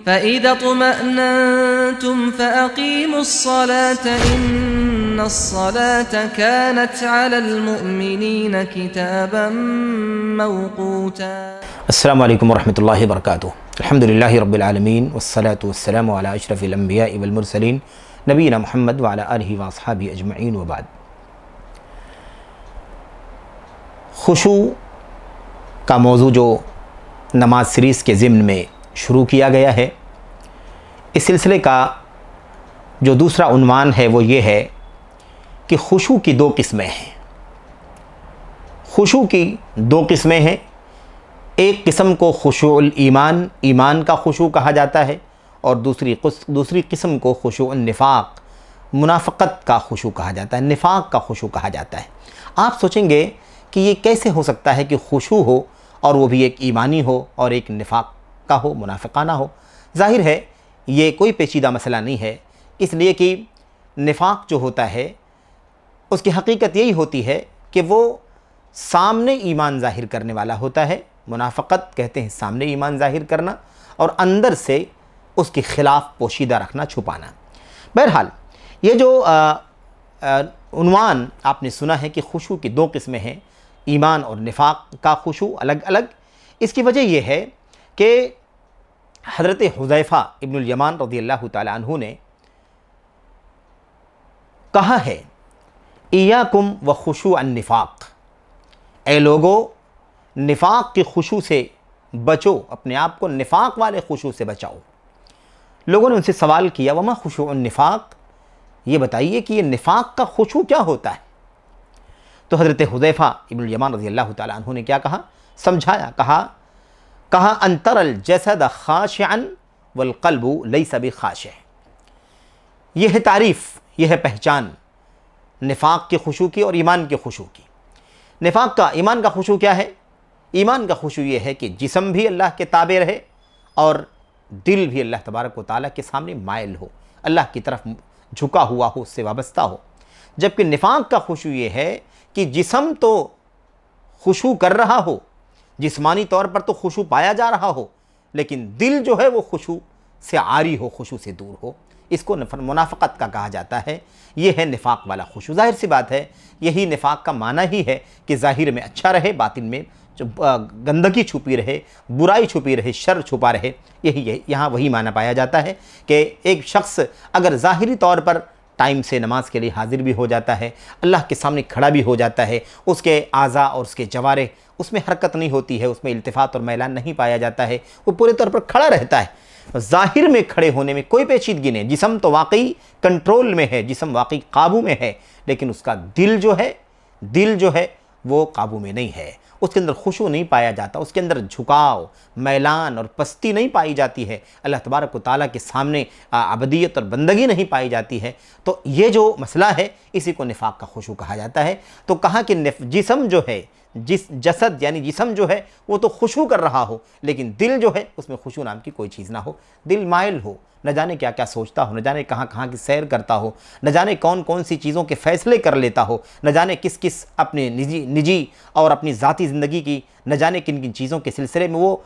फ़इज़ा तुमअन्नतुम फ़अक़ीमुस्सलात इन्नस्सलात कानत अलल मुअमिनीन किताबन मौक़ूता। अस्सलामु अलैकुम वरहमतुल्लाहि वबरकातुहू। अल्हम्दुलिल्लाहि रब्बिल आलमीन वस्सलातु वस्सलामु अला अशरफिल अंबियाइ वल मुरसलीन नबीना मुहम्मद व अला आलिहि व अस्हाबिहि अजमईन व बाद। खुशू का मौजू जो नमाज सीरीज़ के ज़िम्न में शुरू किया गया है, इस सिलसिले का जो दूसरा उन्वान है वो ये है कि खुशू की दो किस्में हैं। खुशू की दो किस्में हैं। एक किस्म को खुशूउल ईमान, ईमान का खुशू कहा जाता है, और दूसरी किस्म को खुशूउन निफाक, मुनाफ़क़त का खुशू कहा जाता है, निफाक का खुशू कहा जाता है। आप सोचेंगे कि ये कैसे हो सकता है कि खुशू हो और वो भी एक ईमानी हो और एक निफाक का हो, मुनाफ़िकाना हो। ज़ाहिर है ये कोई पेचीदा मसला नहीं है, इसलिए कि निफाक जो होता है उसकी हकीकत यही होती है कि वो सामने ईमान ज़ाहिर करने वाला होता है। मुनाफ़क़त कहते हैं सामने ईमान ज़ाहिर करना, और अंदर से उसके ख़िलाफ़ पोशीदा रखना, छुपाना। बहरहाल ये जो उन्वान आपने सुना है कि खुशू की दो किस्में हैं, ईमान और निफाक का खुशू अलग अलग। इसकी वजह यह है कि हज़रत हुज़ैफ़ा इब्नुल यमान रज़ियल्लाहु ताला अन्हु ने कहा है, इय्याकुम व खुशूअन निफाक, ए लोगो निफाक के खुशू से बचो, अपने आप को निफाक वाले खुशू से बचाओ। लोगों ने उनसे सवाल किया, वमा खुशूअन निफाक, ये बताइए कि ये निफाक का खुशू क्या होता है। तो हज़रत हुज़ैफ़ा इब्नुल यमान रज़ियल्लाहु ताला अन्हु ने क्या कहा, समझाया। कहा अंतरल जसद खाशिअन वल क़ल्बु लैसा बिखाशिअ। यह है तारीफ़, यह है पहचान निफाक के खुशू की और ईमान के खुशू की। निफाक का, ईमान का खुशू क्या है? ईमान का खुशू ये है कि जिस्म भी अल्लाह के ताबे रहे और दिल भी अल्लाह तबारक व तआला के सामने माइल हो, अल्लाह की तरफ झुका हुआ हो, उससे वाबस्ता हो। जबकि निफाक का खुशू ये है कि जिस्म तो खुशू कर रहा हो, जिस्मानी तौर पर तो खुशू पाया जा रहा हो, लेकिन दिल जो है वो खुशू से आरी हो, खुशू से दूर हो। इसको मुनाफ़क़त का कहा जाता है। ये है निफाक वाला खुशू। ज़ाहिर सी बात है, यही निफाक का माना ही है कि ज़ाहिर में अच्छा रहे, बातिन में जो गंदगी छुपी रहे, बुराई छुपी रहे, शर छुपा रहे। यही यहाँ वही माना पाया जाता है कि एक शख्स अगर ज़ाहिरी तौर पर टाइम से नमाज के लिए हाजिर भी हो जाता है, अल्लाह के सामने खड़ा भी हो जाता है, उसके आज़ा और उसके जवारे उसमें हरकत नहीं होती है, उसमें इल्तिफ़ात और मैलान नहीं पाया जाता है, वो पूरे तौर पर खड़ा रहता है। ज़ाहिर में खड़े होने में कोई पेचीदगी नहीं, जिस्म तो वाकई कंट्रोल में है, जिस्म वाकई काबू में है, लेकिन उसका दिल जो है वो काबू में नहीं है। उसके अंदर खुशू नहीं पाया जाता, उसके अंदर झुकाव, मैलान और पस्ती नहीं पाई जाती है, अल्लाह तबारक व तआला के सामने अबदियत और बंदगी नहीं पाई जाती है। तो ये जो मसला है, इसी को निफाक का खुशू कहा जाता है। तो कहा कि जिस्म जो है, जसद यानी जिस्म जो है वो तो खुशू कर रहा हो, लेकिन दिल जो है उसमें खुशू नाम की कोई चीज़ ना हो। दिल माइल हो, न जाने क्या क्या सोचता हो, न जाने कहाँ कहाँ की सैर करता हो, न जाने कौन कौन सी चीज़ों के फ़ैसले कर लेता हो, न जाने किस किस अपने निजी और अपनी ज़ाती ज़िंदगी की न जाने किन किन चीज़ों के सिलसिले में वो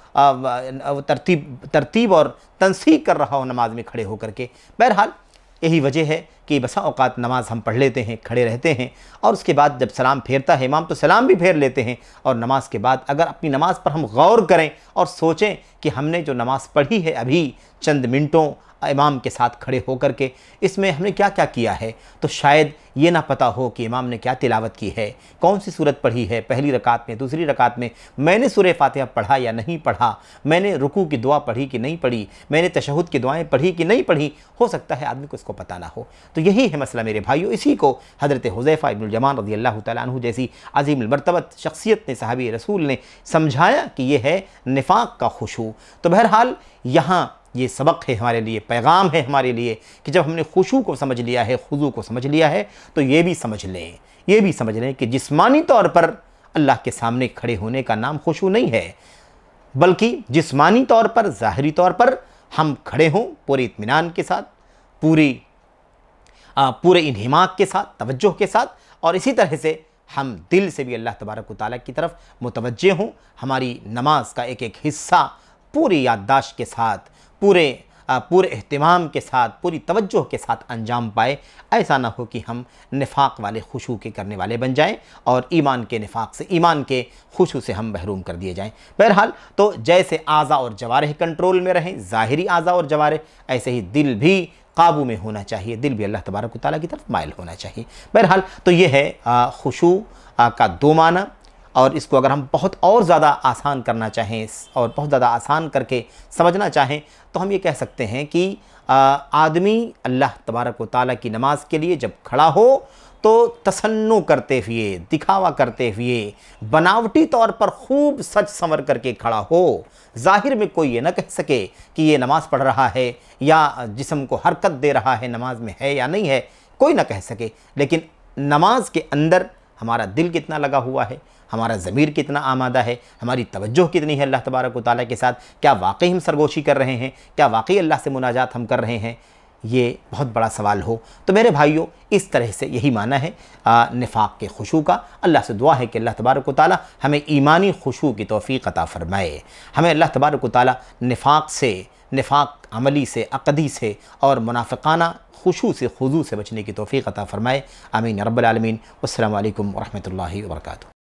तरतीब और तनसीक कर रहा हो नमाज में खड़े होकर के। बहरहाल यही वजह है कि बसा औकात नमाज हम पढ़ लेते हैं, खड़े रहते हैं, और उसके बाद जब सलाम फेरता है इमाम तो सलाम भी फेर लेते हैं, और नमाज के बाद अगर अपनी नमाज पर हम गौर करें और सोचें कि हमने जो नमाज़ पढ़ी है अभी चंद मिनटों इमाम के साथ खड़े होकर के, इसमें हमने क्या क्या किया है, तो शायद ये ना पता हो कि इमाम ने क्या तिलावत की है, कौन सी सूरत पढ़ी है, पहली रकात में, दूसरी रकात में मैंने सूरह फातिहा पढ़ा या नहीं पढ़ा, मैंने रुकू की दुआ पढ़ी कि नहीं पढ़ी, मैंने तशहुद की दुआएं पढ़ी कि नहीं पढ़ी। हो सकता है आदमी को इसको पता ना हो। तो यही है मसला मेरे भाइयों। इसी को हज़रत हुज़ैफ़ा इब्नुल यमान रज़ियल्लाहु ताला अन्हु जैसी अज़ीम मर्तबत शख्सियत ने, सहाबी रसूल ने समझाया कि यह है निफाक का खुशू। तो बहरहाल यहाँ ये सबक है हमारे लिए, पैगाम है हमारे लिए कि जब हमने खुशू को समझ लिया है, खुजू को समझ लिया है, तो ये भी समझ लें कि जिस्मानी तौर पर अल्लाह के सामने खड़े होने का नाम खुशू नहीं है, बल्कि जिस्मानी तौर पर, ज़ाहिरी तौर पर हम खड़े हों पूरे इत्मीनान के साथ, पूरे इन्हिमाक के साथ, तवज्जो के साथ, और इसी तरह से हम दिल से भी अल्लाह तबारक व तआला की तरफ मुतवज्जे हों। हमारी नमाज का एक एक हिस्सा पूरी याददाश्त के साथ, पूरे पूरे एहतिमाम के साथ, पूरी तवज्जो के साथ अंजाम पाए। ऐसा ना हो कि हम निफाक वाले खुशू के करने वाले बन जाएं और ईमान के निफाक से, ईमान के खुशू से हम महरूम कर दिए जाएं। बहरहाल तो जैसे आज़ा और जवारिह कंट्रोल में रहें, ज़ाहिरी आज़ा और जवारिह, ऐसे ही दिल भी काबू में होना चाहिए, दिल भी अल्लाह तबारक व तआला की तरफ माइल होना चाहिए। बहरहाल तो ये है खुशू का दो माना, और इसको अगर हम बहुत और ज़्यादा आसान करना चाहें और बहुत ज़्यादा आसान करके समझना चाहें तो हम ये कह सकते हैं कि आदमी अल्लाह तबारक व तआला की नमाज के लिए जब खड़ा हो तो तसन्नु करते हुए, दिखावा करते हुए, बनावटी तौर पर खूब सज संवर करके खड़ा हो। ज़ाहिर में कोई ये ना कह सके कि ये नमाज़ पढ़ रहा है या जिस्म को हरकत दे रहा है, नमाज में है या नहीं है, कोई ना कह सके। लेकिन नमाज के अंदर हमारा दिल कितना लगा हुआ है, हमारा ज़मीर कितना आमादा है, हमारी तवज्जो कितनी है अल्लाह तबारक व तआला के साथ, क्या वाकई हम सरगोशी कर रहे हैं, क्या वाकई अल्लाह से मुनाजात हम कर रहे हैं, ये बहुत बड़ा सवाल हो। तो मेरे भाइयों, इस तरह से यही माना है निफाक के खुशू का। अल्लाह से दुआ है कि अल्लाह तबारक व तआला हमें ईमानी खुशू की तौफ़ीक़ अता फ़रमाए। हमें अल्लाह तबारक व तआला निफाक से, निफाक अमली से, अक़दी से और मुनाफ़िक़ाना खुशू से, खुज़ू से बचने की तौफ़ीक़ अता फ़रमाए। आमीन या रब्बल आलमीन। अस्सलामु अलैकुम व रहमतुल्लाहि व बरकातुहू।